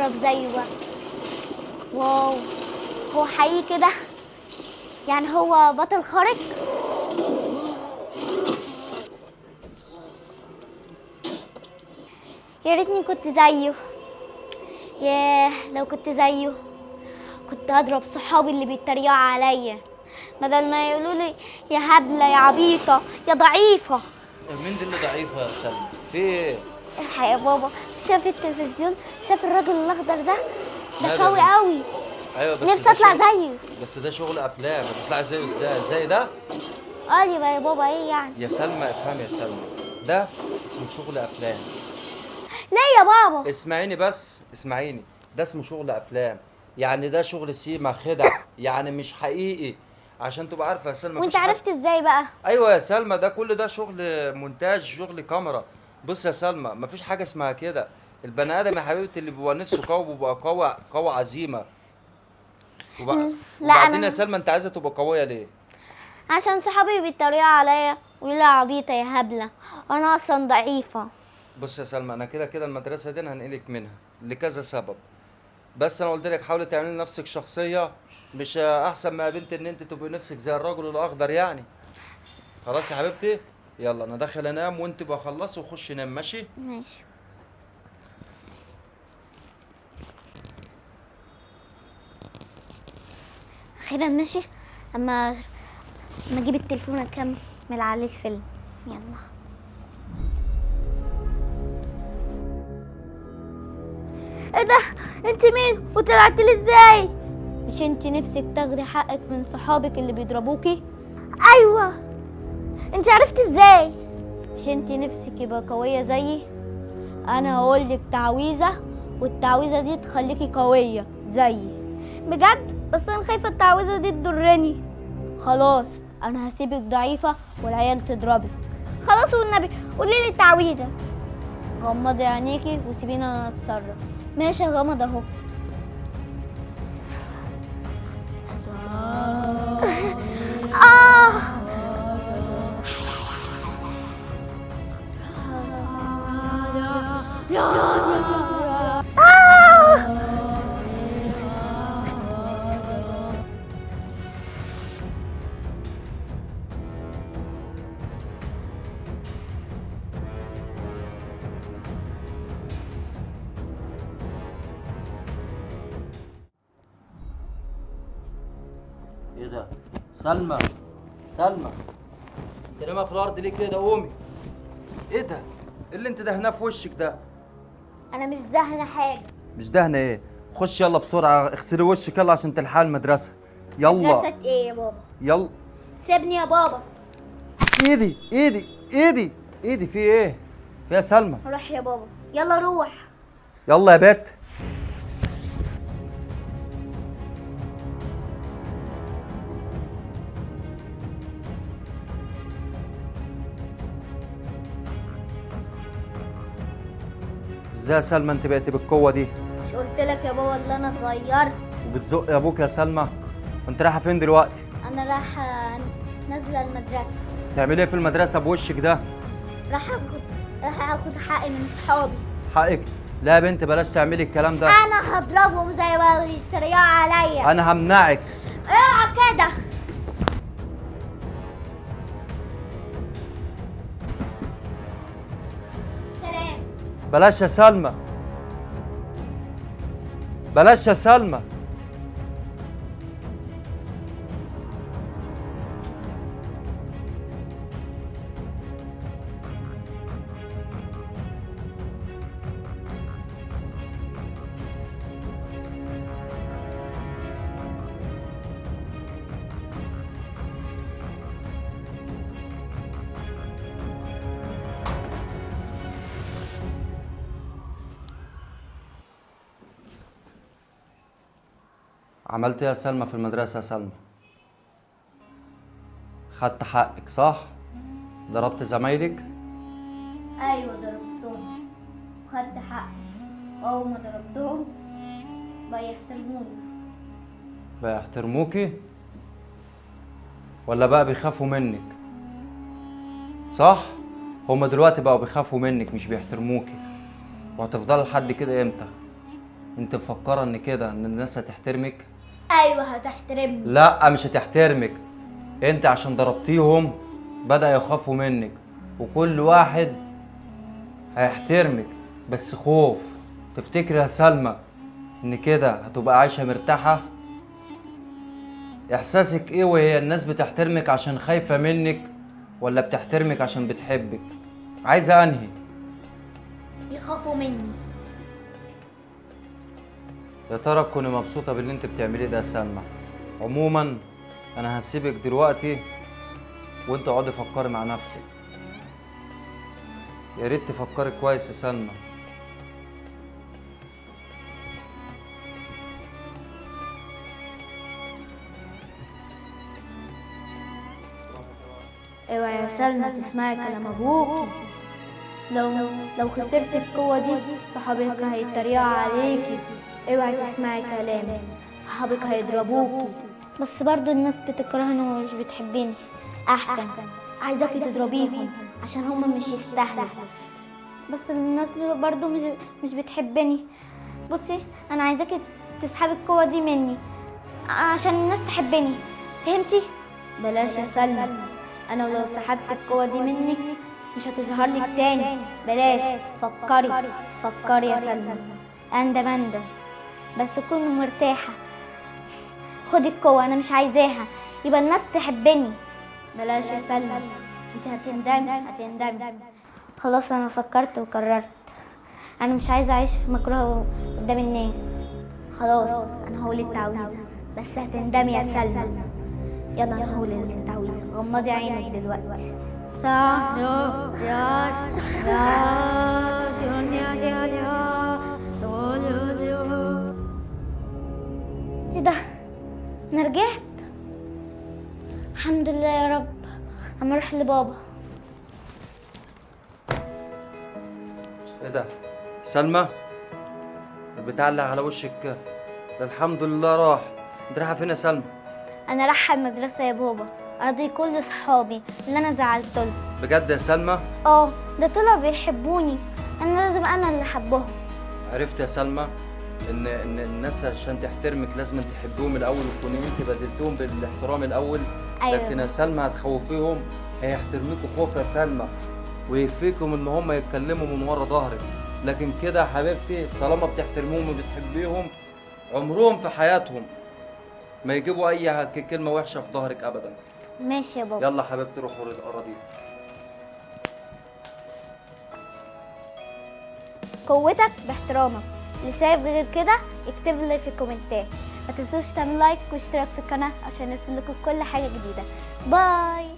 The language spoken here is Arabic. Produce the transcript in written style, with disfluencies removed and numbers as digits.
اضرب زيه بقى. واو، هو حقيقي كده؟ يعني هو بطل خارق؟ يا ريتني كنت زيه. ياه لو كنت زيه كنت هضرب صحابي اللي بيتريقوا عليا بدل ما يقولوا لي يا هبله يا عبيطه يا ضعيفه. مين دي اللي ضعيفة يا سلمى؟ في ايه؟ الحق يا بابا، شاف التلفزيون، شاف الراجل الاخضر ده ماله قوي يا بنت؟ قوي. ايوه بس نفسي ده اطلع شغل. زيه. بس ده شغل افلام، هتطلعي زيه ازاي؟ زي ده؟ قال بقى يا بابا ايه يعني؟ يا سلمى افهم يا سلمى، ده اسمه شغل افلام. ليه يا بابا؟ اسمعيني بس اسمعيني، ده اسمه شغل افلام، يعني ده شغل سيما خدع، يعني مش حقيقي. عشان تبقى عارفه يا سلمى وانت مفيش حد. عرفت ازاي بقى؟ ايوه يا سلمى، ده كل ده شغل مونتاج، شغل كاميرا. بص يا سلمى، مفيش حاجه اسمها كده. البني ادم يا حبيبتي اللي بيبقى نفسه قوي بيبقى قوي عزيمه. لا وبعدين يا انا سلمى انت عايزه تبقى قويه ليه؟ عشان صحابي بيتريقوا عليا ويقولوا عبيطه يا هبله، انا اصلا ضعيفه. بص يا سلمى، انا كده كده المدرسه دي انا هنقلك منها لكذا سبب. بس انا قلت لك حاولي تعملي لنفسك شخصيه، مش احسن ما يا بنت ان انت تبقي نفسك زي الرجل الاخضر يعني. خلاص يا حبيبتي، يلا انا داخل انام وانت بقى خلصي وخش نام، ماشي؟ ماشي. اخيرا ماشي. اما اجيب التليفون اكمل عليه الفيلم. يلا. ايه ده؟ انت مين وطلعت لي ازاي؟ مش انت نفسك تاخدي حقك من صحابك اللي بيضربوكي؟ ايوه. انت عرفتي ازاي؟ مش انت نفسك يبقى قويه زيي؟ انا هقولك تعويذه والتعويذه دي تخليكي قويه زيي. بجد؟ بس انا خايفه التعويذه دي تضرني. خلاص انا هسيبك ضعيفه والعيال تضربك. خلاص والنبي قولي لي التعويذه. غمضي عينيكي وسيبيني انا اتصرف. ماشي غمض اهو. آه. ايه ده؟ سلمى، سلمى، انت نايمه في الارض ليه كده؟ قومي. ايه ده؟ إيه اللي انت دهناه في وشك ده؟ انا مش دهنه حاجه. مش دهنه ايه؟ خش يلا بسرعه اغسلي وشك يلا عشان تلحقي المدرسه. يلا. مدرسة ايه يا بابا؟ يلا. سيبني يا بابا. ايدي ايدي ايدي ايدي، في ايه؟ فيها سلمى. روح يا بابا، يلا روح. يلا يا بت. ازاي يا سلمى انت بقيتي بالقوه دي؟ مش قلت لك يا بابا اللي انا اتغيرت؟ وبتزق يا ابوك يا سلمى؟ انت رايحه فين دلوقتي؟ انا رايحه نازله المدرسه. تعملي ايه في المدرسه بوشك ده؟ رايحه اخد حقي من صحابي. حقك؟ لا يا بنت بلاش تعملي الكلام ده. انا هضربهم زي ما يتريقوا عليا. انا همنعك. اوعى كده. سلام. بلاش يا سلمى، بلاش يا سلمى. عملت ايه يا سلمى في المدرسة يا سلمى؟ خدت حقك صح؟ ضربت زمايلك؟ ايوه ضربتهم خدت حقي. اول ما ضربتهم بقى يحترموني. بقى يحترموكي؟ ولا بقى بيخافوا منك؟ صح؟ هما دلوقتي بقوا بيخافوا منك مش بيحترموكي. وهتفضلي لحد كده امتى؟ انت مفكره ان كده ان الناس هتحترمك؟ ايوه هتحترمني. لا مش هتحترمك. انت عشان ضربتيهم بدأ يخافوا منك، وكل واحد هيحترمك، بس خوف. تفتكري يا سلمى ان كده هتبقى عايشه مرتاحه؟ احساسك ايه وهي الناس بتحترمك عشان خايفه منك ولا بتحترمك عشان بتحبك؟ عايزه انهي؟ يخافوا مني. يا ترى تكوني مبسوطه باللي انت بتعمليه ده يا سلمى؟ عموما انا هسيبك دلوقتي وانت اقعدي فكري مع نفسك. يا ريت تفكري كويس يا سلمى. اوعي يا سلمى تسمعي كلام ابوكي. لو خسرت القوة دي صحابك هيتريقوا عليكي. اوعي تسمعي كلامي، صحابك هيضربوكي. بس برضو الناس بتكرهني ومش بتحبني. احسن عايزاكي تضربيهم عشان هما مش يستاهلوا. بس الناس برضو مش بتحبني. بصي انا عايزاكي تسحبي القوة دي مني عشان الناس تحبني، فهمتي؟ بلاش يا سلمى، انا لو سحبت القوة دي منك مش هتظهر لك تاني. بلاش. فكري يا سلمى. اندم بس كوني مرتاحة. خدي القوة، انا مش عايزاها، يبقى الناس تحبني. بلاش يا سلمى، انت هتندمي. خلاص انا فكرت وقررت، انا مش عايزة اعيش مكروهة قدام الناس. خلاص انا هقول التعويذة، بس هتندمي يا سلمى. يلا انا هقول التعويذة، غمضي عينك دلوقتي. ايه ده؟ انا رجعت، الحمد لله يا رب. اما اروح لبابا. ايه ده؟ سلمى البتاع اللي على وشك ده الحمد لله راح. انت رايحه فين يا سلمى؟ انا رايحه المدرسه يا بابا، ارضي كل صحابي اللي انا زعلتهم. بجد يا سلمى؟ اه، ده طلعوا بيحبوني، انا لازم انا اللي احبهم. عرفت يا سلمى ان الناس عشان تحترمك لازم تحبهم الاول، وتكوني انت بدلتهم بالاحترام الاول. أيوة. لكن يا سلمى هتخوفيهم هيحترموكوا خوف يا سلمى، ويكفيكم ان هم يتكلموا من ورا ظهرك. لكن كده يا حبيبتي طالما بتحترميهم وبتحبيهم عمرهم في حياتهم ما يجيبوا اي كلمه وحشه في ظهرك ابدا. ماشي يا بابا. يلا حبيبتي روحوا للاراضي. قوتك باحترامك، اللي شايف غير كده يكتب لي في الكومنتات. ما تنسوش تعملوا لايك واشتراك في القناه عشان يوصلكوا كل حاجه جديده. باي.